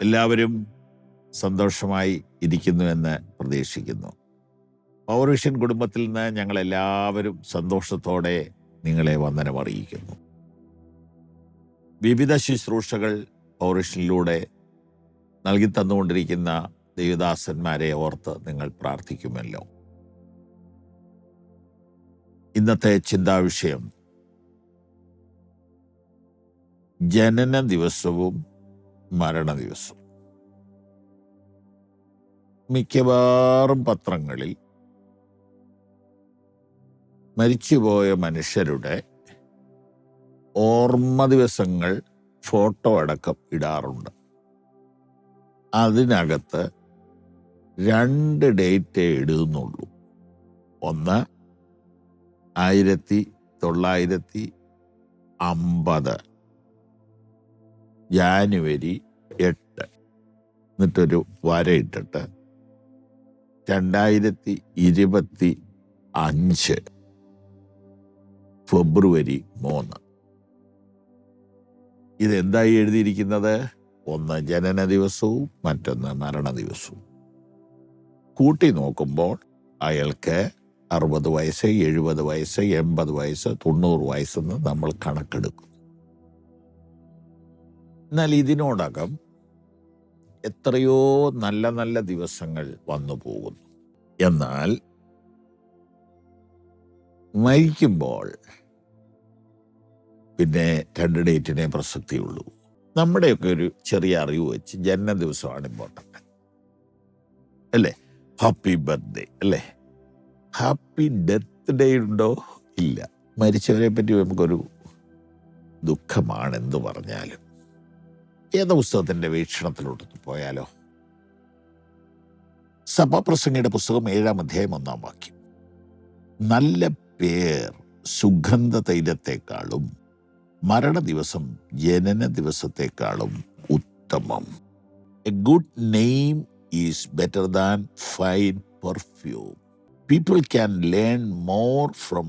എല്ലാവരും സന്തോഷമായി ഇരിക്കുന്നുവെന്ന് പ്രതീക്ഷിക്കുന്നു. പവർ വിഷൻ കുടുംബത്തിൽ നിന്ന് ഞങ്ങളെല്ലാവരും സന്തോഷത്തോടെ നിങ്ങളെ വന്ദനമറിയിക്കുന്നു. വിവിധ ശുശ്രൂഷകൾ പവർ വിഷനിലൂടെ നൽകി തന്നുകൊണ്ടിരിക്കുന്ന ദൈവദാസന്മാരെ ഓർത്ത് നിങ്ങൾ പ്രാർത്ഥിക്കുമല്ലോ. ഇന്നത്തെ ചിന്താവിഷയം ജനന ദിവസവും മരണ ദിവസവും. മിക്കവാറും പത്രങ്ങളിൽ മരിച്ചുപോയ മനുഷ്യരുടെ ഓർമ്മ ദിവസങ്ങൾ ഫോട്ടോ അടക്കം ഇടാറുണ്ട്. അതിനകത്ത് 2 ഡേറ്റേ ഇടുന്നുള്ളൂ. ഒന്ന് 1950 ജാനുവരി 8, എന്നിട്ടൊരു വരയിട്ടിട്ട് 2025 ഫെബ്രുവരി 3. ഇതെന്തായി എഴുതിയിരിക്കുന്നത്? ഒന്ന് ജനന ദിവസവും മറ്റൊന്ന് മരണ ദിവസവും. കൂട്ടി നോക്കുമ്പോൾ അയാൾക്ക് 60 വയസ്സ്, 70 വയസ്സ്, 80 വയസ്സ്, 90 വയസ്സെന്ന് നമ്മൾ കണക്കെടുക്കും. എന്നാൽ ഇതിനോടകം എത്രയോ നല്ല നല്ല ദിവസങ്ങൾ വന്നു പോകുന്നു. എന്നാൽ മരിക്കുമ്പോൾ പിന്നെ 2 ഡേറ്റിനെ പ്രസക്തിയുള്ളൂ. നമ്മുടെയൊക്കെ ഒരു ചെറിയ അറിവ് വെച്ച് ജനന ദിവസമാണ് ഇമ്പോർട്ടൻ്റ് അല്ലേ? ഹാപ്പി ബർത്ത്ഡേ അല്ലേ? ഹാപ്പി ഡെത്ത് ഡേ ഉണ്ടോ? ഇല്ല. മരിച്ചവരെ പറ്റി നമുക്കൊരു ദുഃഖമാണ് എന്തു പറഞ്ഞാലും. ഏത പുസ്തകത്തിൻ്റെ വീക്ഷണത്തിലോട്ട് പോയാലോ? സഭാപ്രസംഗിയുടെ പുസ്തകം 7-ാം അധ്യായം 1-ാം വാക്യം. നല്ല പേർ സുഗന്ധ തൈലത്തെക്കാളും മരണ ദിവസം ജനന ദിവസത്തെക്കാളും ഉത്തമം. A good name is better than fine perfume. People can learn more from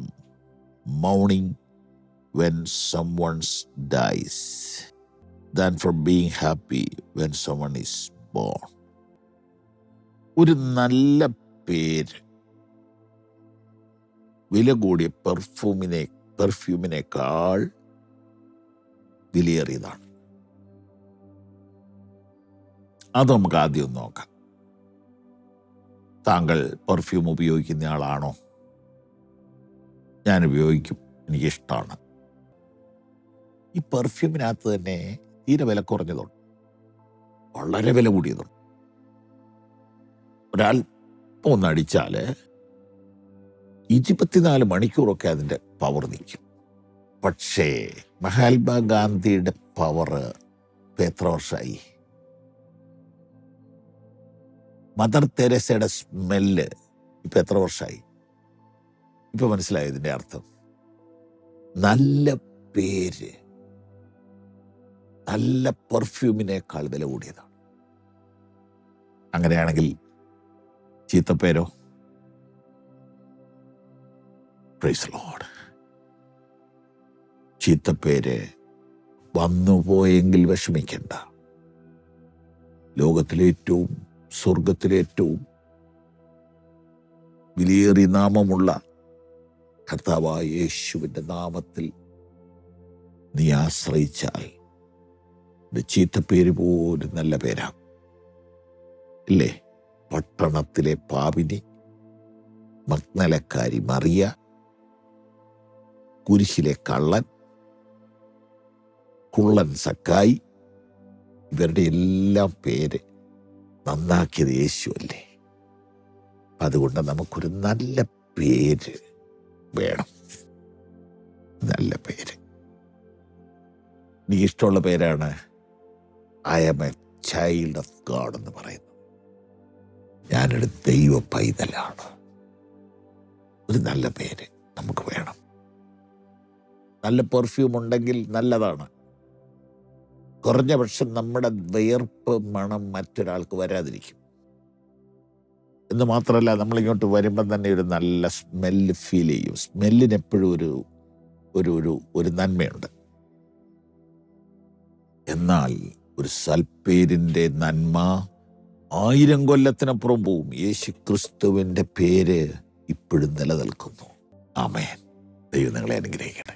mourning when someone dies than from being happy when someone is born. ഒരു നല്ല പേര് വില കൂടിയ പെർഫ്യൂമിനേക്കാൾ വിലയേറിയതാണ്. അത് നമുക്ക് ആദ്യം നോക്കാം. താങ്കൾ പെർഫ്യൂം ഉപയോഗിക്കുന്ന ആളാണോ? ഞാൻ ഉപയോഗിക്കും, എനിക്കിഷ്ടമാണ്. ഈ പെർഫ്യൂമിനകത്ത് തന്നെ തീരെ വില കുറഞ്ഞതുണ്ട്, വളരെ വില കൂടിയതുണ്ട്. ഒരൽപ്പം ഒന്നടിച്ചാൽ 24 മണിക്കൂറൊക്കെ അതിൻ്റെ പവർ നിൽക്കും. പക്ഷേ മഹാത്മാഗാന്ധിയുടെ പവർ ഇപ്പം എത്ര വർഷമായി? മദർ തെരേസയുടെ സ്മെല്ല് ഇപ്പം എത്ര വർഷമായി? ഇപ്പം മനസ്സിലായോ ഇതിൻ്റെ അർത്ഥം? നല്ല പേര് നല്ല പെർഫ്യൂമിനേക്കാൾ വില കൂടിയതാണ്. അങ്ങനെയാണെങ്കിൽ ചീത്തപ്പേരോ? Praise Lord. ചീത്തപ്പേര് വന്നുപോയെങ്കിൽ വിഷമിക്കണ്ട. ലോകത്തിലേറ്റവും സ്വർഗത്തിലേറ്റവും വിലയേറിയ നാമമുള്ള കർത്താവായ യേശുവിൻ്റെ നാമത്തിൽ നീ ആശ്രയിച്ചാൽ ചീത്തപ്പേര് പോലും നല്ല പേരാ ഇല്ലേ? പട്ടണത്തിലെ പാപിനി, മഗ്നലക്കാരി മറിയ, കുരിശിലെ കള്ളൻ, കുള്ളൻ സക്കായി, ഇവരുടെ എല്ലാം പേര് നന്നാക്കിയത് യേശു അല്ലേ? അതുകൊണ്ട് നമുക്കൊരു നല്ല പേര് വേണം. നല്ല പേര്. എനിക്ക് ഇഷ്ടമുള്ള പേരാണ് I am a child of God എന്ന് പറയുന്നത്. ഞാനൊരു ദൈവ പൈതലാണ്. ഒരു നല്ല പേര് നമുക്ക് വേണം. നല്ല പെർഫ്യൂം ഉണ്ടെങ്കിൽ നല്ലതാണ്. കുറഞ്ഞ പക്ഷം നമ്മുടെ വിയർപ്പ് മണം മറ്റൊരാൾക്ക് വരാതിരിക്കും എന്ന് മാത്രമല്ല, നമ്മളിങ്ങോട്ട് വരുമ്പം തന്നെ ഒരു നല്ല സ്മെല്ല് ഫീൽ ചെയ്യും. സ്മെല്ലിന് എപ്പോഴും ഒരു ഒരു ഒരു ഒരു നന്മയുണ്ട്. എന്നാൽ ഒരു സൽപ്പേരിൻ്റെ നന്മ 1000 കൊല്ലത്തിനപ്പുറം പോവും. യേശു ക്രിസ്തുവിൻ്റെ പേര് ഇപ്പോഴും നിലനിൽക്കുന്നു. ആമേൻ. ദൈവം നിങ്ങളെ അനുഗ്രഹിക്കട്ടെ.